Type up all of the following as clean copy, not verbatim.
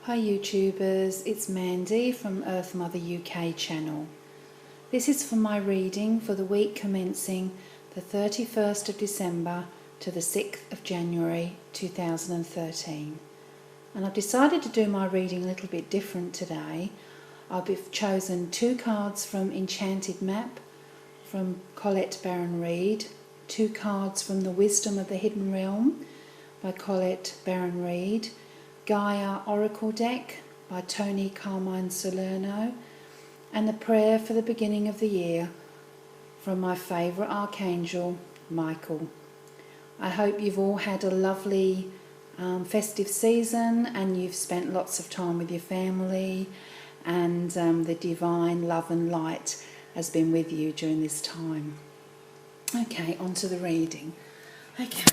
Hi YouTubers, it's Mandy from Earth Mother UK channel. This is for my reading for the week commencing the 31st of December to the 6th of January 2013. And I've decided to do my reading a little bit different today. I've chosen two cards from Enchanted Map from Colette Baron-Reid, two cards from The Wisdom of the Hidden Realm by Colette Baron-Reid, Gaia Oracle Deck by Tony Carmine Salerno, and the prayer for the beginning of the year from my favourite archangel, Michael. I hope you've all had a lovely festive season and you've spent lots of time with your family, and the divine love and light has been with you during this time. Okay, on to the reading. Okay.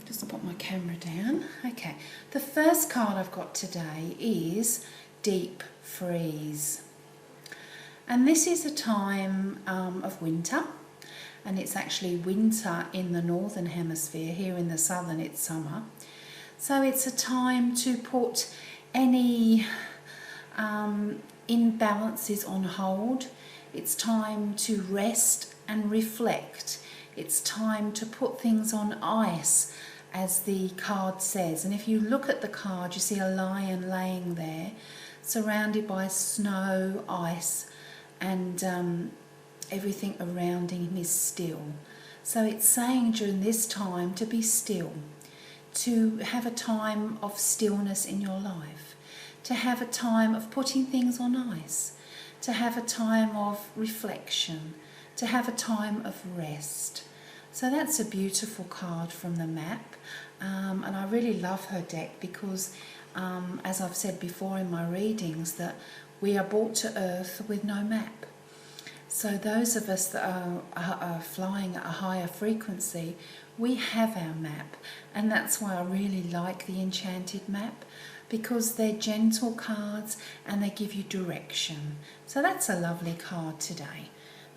Just put my camera down. Okay, the first card I've got today is Deep Freeze. And this is a time of winter, and it's actually winter in the northern hemisphere. Here in the southern it's summer. So it's a time to put any imbalances on hold. It's time to rest and reflect. It's time to put things on ice, as the card says. And if you look at the card, you see a lion laying there, surrounded by snow, ice, and everything around him is still. So it's saying during this time to be still, to have a time of stillness in your life, to have a time of putting things on ice, to have a time of reflection, to have a time of rest. So that's a beautiful card from the map, and I really love her deck because, as I've said before in my readings, that we are brought to Earth with no map. So those of us that are flying at a higher frequency, we have our map, and that's why I really like the Enchanted Map, because they're gentle cards and they give you direction. So that's a lovely card today.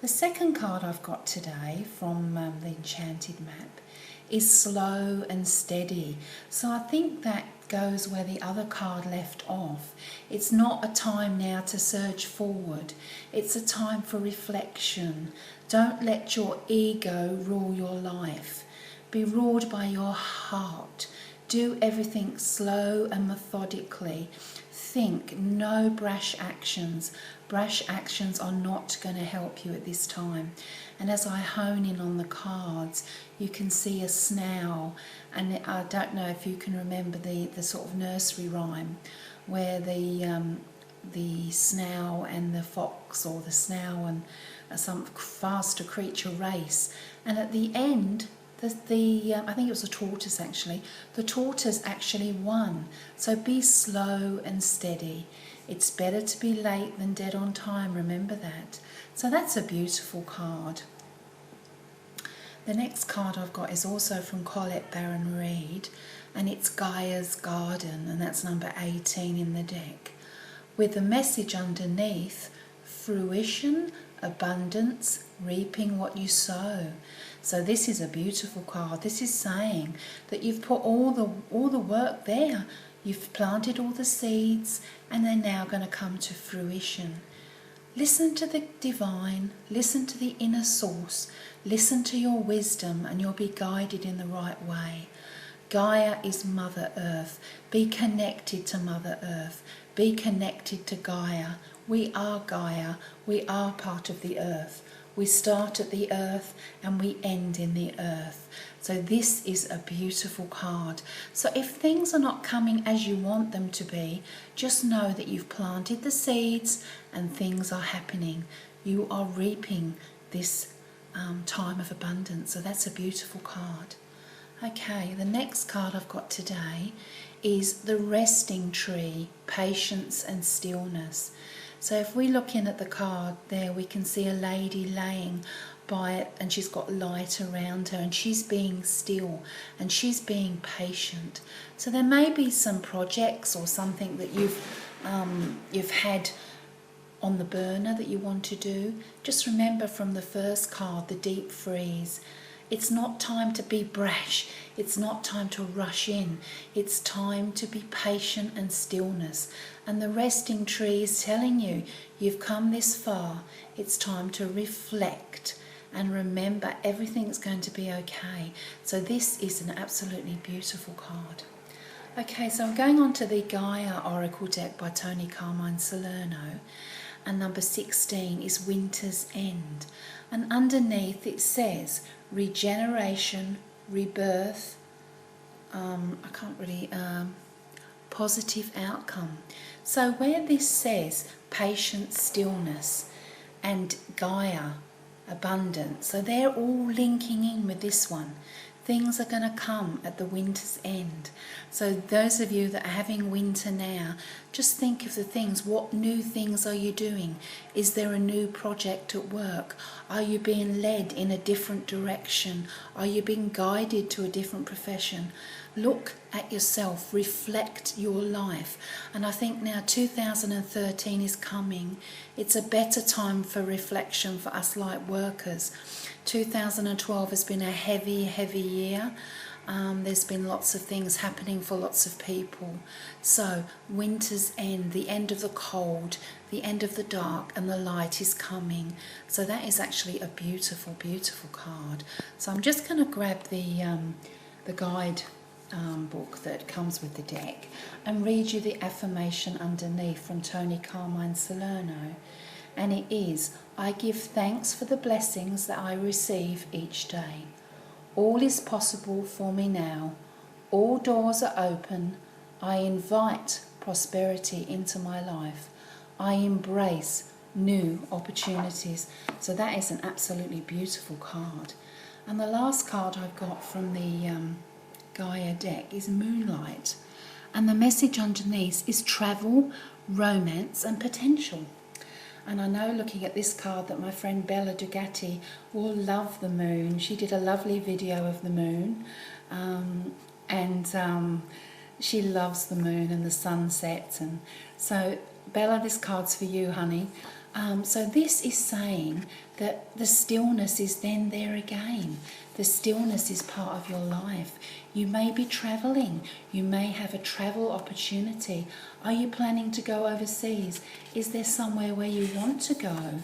The second card I've got today from the Enchanted Map is Slow and Steady. So I think that goes where the other card left off. It's not a time now to surge forward. It's a time for reflection. Don't let your ego rule your life. Be ruled by your heart. Do everything slow and methodically. Think, no brash actions. Brash actions are not going to help you at this time. And as I hone in on the cards, you can see a snail, and I don't know if you can remember the sort of nursery rhyme where the snail and the fox, or the snail and some faster creature race, and at the end I think it was a tortoise actually. The tortoise actually won. So be slow and steady. It's better to be late than dead on time, remember that. So that's a beautiful card. The next card I've got is also from Colette Baron-Reid, and it's Gaia's Garden, and that's number 18 in the deck, with the message underneath: fruition, abundance, reaping what you sow. So this is a beautiful card. This is saying that you've put all the work there. You've planted all the seeds, and they're now going to come to fruition. Listen to the divine, listen to the inner source, listen to your wisdom, and you'll be guided in the right way. Gaia is Mother Earth. Be connected to Mother Earth. Be connected to Gaia. We are Gaia. We are part of the earth. We start at the earth and we end in the earth. So this is a beautiful card. So if things are not coming as you want them to be, just know that you've planted the seeds and things are happening. You are reaping this time of abundance. So that's a beautiful card. Okay, the next card I've got today is the Resting Tree, Patience and Stillness. So if we look in at the card there, we can see a lady laying by it, and she's got light around her, and she's being still and she's being patient. So there may be some projects or something that you've had on the burner that you want to do. Just remember from the first card, the Deep Freeze, It's not time to be brash. It's not time to rush in. It's time to be patient and stillness. And the resting tree is telling you, you've come this far. It's time to reflect and remember everything's going to be okay. So this is an absolutely beautiful card. Okay, so I'm going on to the Gaia Oracle deck by Tony Carmine Salerno, and number 16 is Winter's End. And underneath it says regeneration, rebirth, positive outcome. So where this says patience, stillness, and Gaia, abundance, so they're all linking in with this one. Things are going to come at the winter's end. So those of you that are having winter now, just think of the things. What new things are you doing? Is there a new project at work? Are you being led in a different direction? Are you being guided to a different profession? Look at yourself, reflect your life. And I think now 2013 is coming. It's a better time for reflection for us light workers. 2012 has been a heavy year. There's been lots of things happening for lots of people. So winter's end, the end of the cold, the end of the dark, and the light is coming. So that is actually a beautiful, beautiful card. So I'm just going to grab the guide book that comes with the deck and read you the affirmation underneath from Tony Carmine Salerno. And it is, I give thanks for the blessings that I receive each day. All is possible for me now. All doors are open. I invite prosperity into my life. I embrace new opportunities. So that is an absolutely beautiful card. And the last card I've got from the Gaia deck is Moonlight. And the message underneath is travel, romance and potential. And I know, looking at this card, that my friend Bella Dugatti will love the moon. She did a lovely video of the moon, and she loves the moon and the sunsets. And so, Bella, this card's for you, honey. So this is saying that the stillness is then there again. The stillness is part of your life. You may be travelling. You may have a travel opportunity. Are you planning to go overseas? Is there somewhere where you want to go?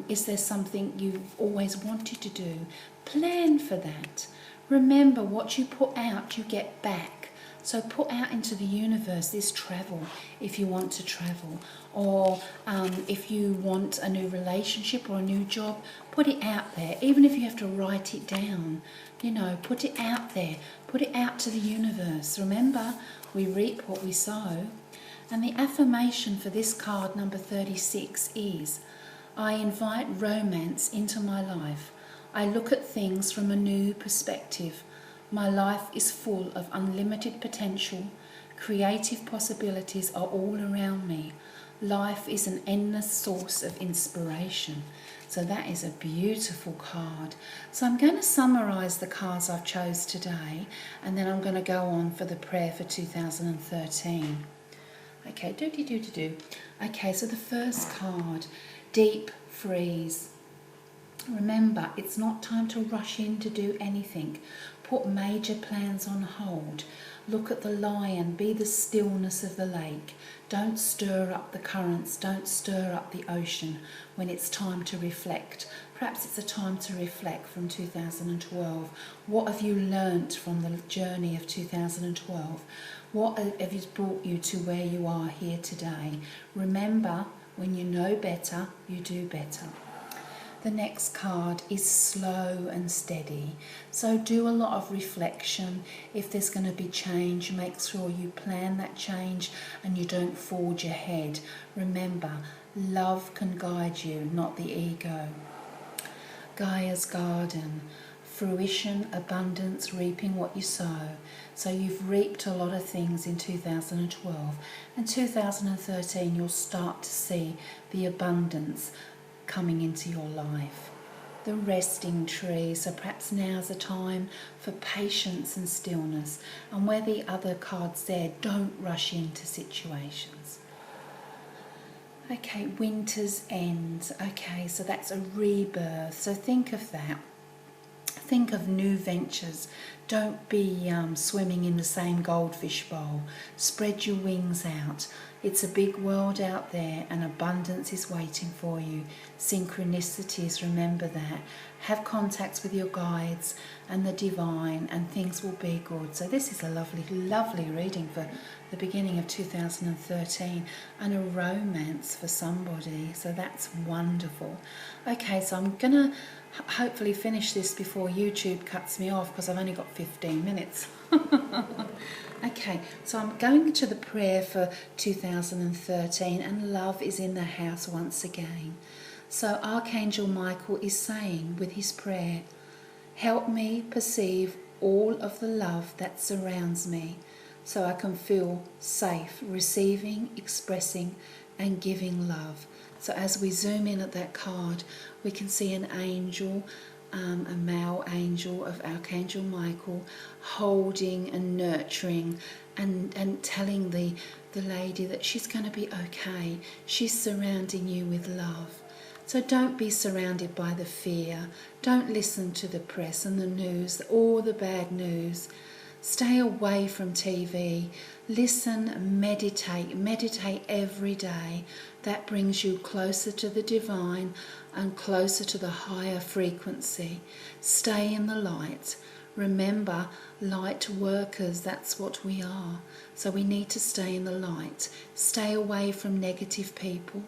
Is there something you've always wanted to do? Plan for that. Remember, what you put out, you get back. So put out into the universe this travel if you want to travel, or if you want a new relationship or a new job, put it out there. Even if you have to write it down, you know, put it out there. Put it out to the universe. Remember, we reap what we sow. And the affirmation for this card, number 36, is, I invite romance into my life. I look at things from a new perspective. My life is full of unlimited potential. Creative possibilities are all around me. Life is an endless source of inspiration. So that is a beautiful card. So I'm going to summarise the cards I've chose today, and then I'm going to go on for the prayer for 2013. Okay, do. Okay, so the first card, Deep Freeze. Remember, it's not time to rush in to do anything. Put major plans on hold. Look at the lion, be the stillness of the lake. Don't stir up the currents, don't stir up the ocean when it's time to reflect. Perhaps it's a time to reflect from 2012. What have you learnt from the journey of 2012? What has brought you to where you are here today? Remember, when you know better, you do better. The next card is Slow and Steady. So do a lot of reflection. If there's going to be change, make sure you plan that change and you don't forge ahead. Remember, love can guide you, not the ego. Gaia's Garden. Fruition, abundance, reaping what you sow. So you've reaped a lot of things in 2012. And 2013 you'll start to see the abundance coming into your life. The resting tree, so perhaps now's a time for patience and stillness. And where the other card said, don't rush into situations. Okay, winter's end. Okay, so that's a rebirth. So think of that. think of new ventures. Don't be swimming in the same goldfish bowl. Spread your wings out. It's a big world out there, and abundance is waiting for you. Synchronicities, remember that. Have contacts with your guides and the divine, and things will be good. So this is a lovely, lovely reading for the beginning of 2013, and a romance for somebody. So that's wonderful. Okay, so I'm going to hopefully finish this before YouTube cuts me off, because I've only got 15 minutes. Okay, so I'm going to the prayer for 2013, and love is in the house once again. So Archangel Michael is saying with his prayer, help me perceive all of the love that surrounds me, so I can feel safe receiving, expressing and giving love. So as we zoom in at that card, we can see an angel, a male angel of Archangel Michael, holding and nurturing and telling the lady that she's going to be okay. She's surrounding you with love. So don't be surrounded by the fear. Don't listen to the press and the news, all the bad news. Stay away from TV. Listen, meditate every day. That brings you closer to the divine and closer to the higher frequency. Stay in the light. Remember, light workers, that's what we are. So we need to stay in the light. Stay away from negative people.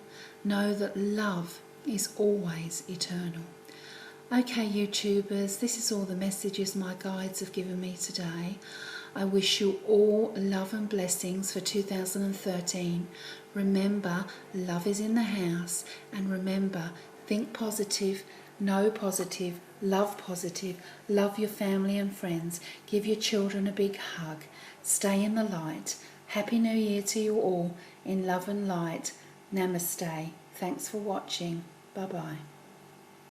Know that love is always eternal. Okay, YouTubers, this is all the messages my guides have given me today. I wish you all love and blessings for 2013. Remember, love is in the house, and remember, think positive, know positive, love your family and friends, give your children a big hug, stay in the light. Happy New Year to you all, in love and light. Namaste. Thanks for watching. Bye-bye.